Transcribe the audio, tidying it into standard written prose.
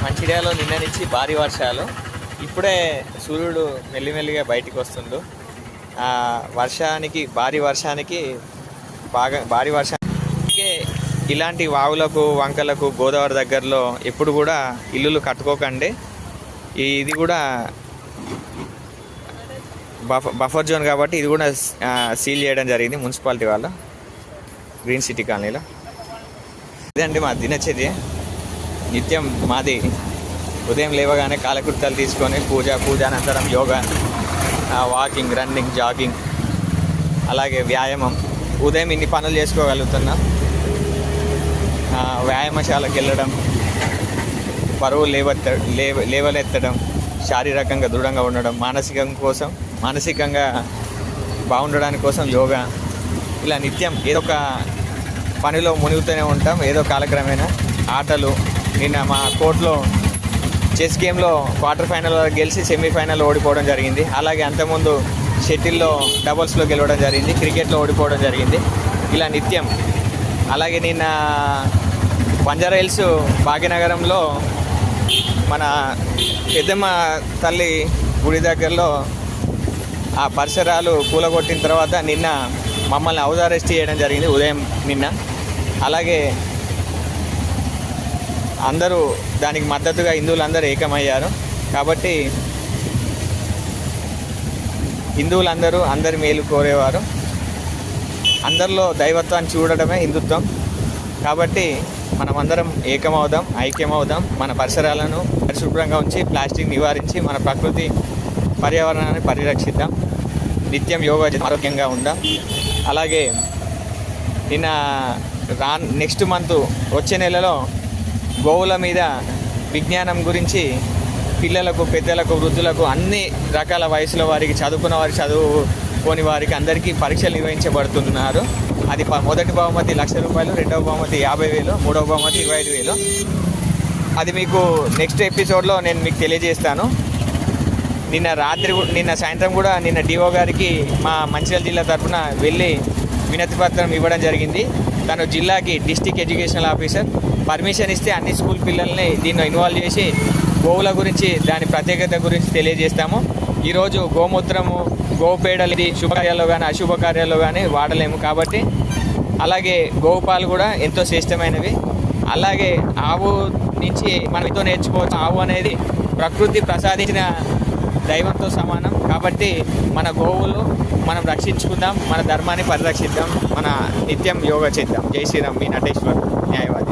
మంచిర్యాలలో నిన్న నుంచి భారీ వర్షాలు. ఇప్పుడే సూర్యుడు మెల్లిమెల్లిగా బయటికి వస్తుండు. భారీ వర్షానికి ఇలాంటి వాగులకు వంకలకు గోదావరి దగ్గరలో ఎప్పుడు కూడా ఇల్లులు కట్టుకోకండి. ఇది కూడా బఫర్ జోన్ కాబట్టి ఇది కూడా సీల్ చేయడం జరిగింది మున్సిపాలిటీ వాళ్ళ గ్రీన్ సిటీ కాలనీలో. ఇదండి మా దినచర్య. నిత్యం మాది ఉదయం లేవగానే కాలకృత్యాలు తీసుకొని పూజానంతరం యోగా, వాకింగ్, రన్నింగ్, జాగింగ్, అలాగే వ్యాయామం. ఉదయం ఇన్ని పనులు చేసుకోగలుగుతున్నా. వ్యాయామశాలకు వెళ్ళడం, బరువు లేవలెత్తడం, శారీరకంగా దృఢంగా ఉండడం, మానసికంగా బాగుండడానికి కోసం యోగా. ఇలా నిత్యం ఏదో ఒక పనిలో మునిగితూనే ఉంటాం. ఏదో కాలక్రమేణా ఆటలు. నిన్న మా కోర్టులో చెస్ గేమ్లో క్వార్టర్ ఫైనల్ గెలిచి సెమీఫైనల్ ఓడిపోవడం జరిగింది. అలాగే అంతకుముందు షటిల్లో డబుల్స్లో గెలవడం జరిగింది, క్రికెట్లో ఓడిపోవడం జరిగింది. ఇలా నిత్యం. అలాగే నిన్న బంజారాహిల్స్ భాగ్యనగరంలో మన పెద్దమ్మ తల్లి గుడి దగ్గరలో ఆ పరిసరాలు కూలగొట్టిన తర్వాత నిన్న మమ్మల్ని హౌస్ అరెస్ట్ చేయడం జరిగింది ఉదయం నిన్న. అలాగే అందరూ దానికి మద్దతుగా హిందువులందరూ ఏకమయ్యారు. కాబట్టి హిందువులందరూ అందరి మేలు కోరేవారు. అందరిలో దైవత్వాన్ని చూడడమే హిందుత్వం. కాబట్టి మనమందరం ఐక్యమవుదాం. మన పరిసరాలను పరిశుభ్రంగా ఉంచి ప్లాస్టిక్ నివారించి మన ప్రకృతి పర్యావరణాన్ని పరిరక్షిద్దాం. నిత్యం యోగా ఆరోగ్యంగా ఉందాం. అలాగే నిన్న నెక్స్ట్ మంత్ వచ్చే నెలలో గోవుల మీద విజ్ఞానం గురించి పిల్లలకు, పెద్దలకు, వృద్ధులకు, అన్ని రకాల వయసుల వారికి, చదువుకున్న వారికి, చదువుకోని వారికి అందరికీ పరీక్షలు నిర్వహించబడుతున్నారు. అది మొదటి బహుమతి ₹1,00,000, రెండవ బహుమతి 50,000, మూడవ బహుమతి 25,000. అది మీకు నెక్స్ట్ ఎపిసోడ్లో నేను మీకు తెలియజేస్తాను. నిన్న సాయంత్రం కూడా నిన్న డిఓ గారికి మా మంచిర్యాల జిల్లా తరఫున వెళ్ళి వినతి పత్రం ఇవ్వడం జరిగింది. తను జిల్లాకి డిస్ట్రిక్ట్ ఎడ్యుకేషనల్ ఆఫీసర్ పర్మిషన్ ఇస్తే అన్ని స్కూల్ పిల్లల్ని దీన్ని ఇన్వాల్వ్ చేసి గోవుల గురించి, దాని ప్రత్యేకత గురించి తెలియజేస్తాము. ఈరోజు గోమూత్రము, గోపేడలు ఇది శుభకార్యాల్లో కానీ అశుభకార్యాల్లో కానీ వాడలేము కాబట్టి. అలాగే గోపాలు కూడా ఎంతో శ్రేష్టమైనవి. అలాగే ఆవు నుంచి మనం ఎంతో నేర్చుకోవచ్చు. ఆవు అనేది ప్రకృతి ప్రసాదించిన దైవంతో సమానం. కాబట్టి మన గోవులు మనం రక్షించుకుందాం, మన ధర్మాన్ని పరిరక్షిద్దాం, మన నిత్యం యోగా చేద్దాం. జై శ్రీరామ్. మీ నటేశ్వర్, న్యాయవాది.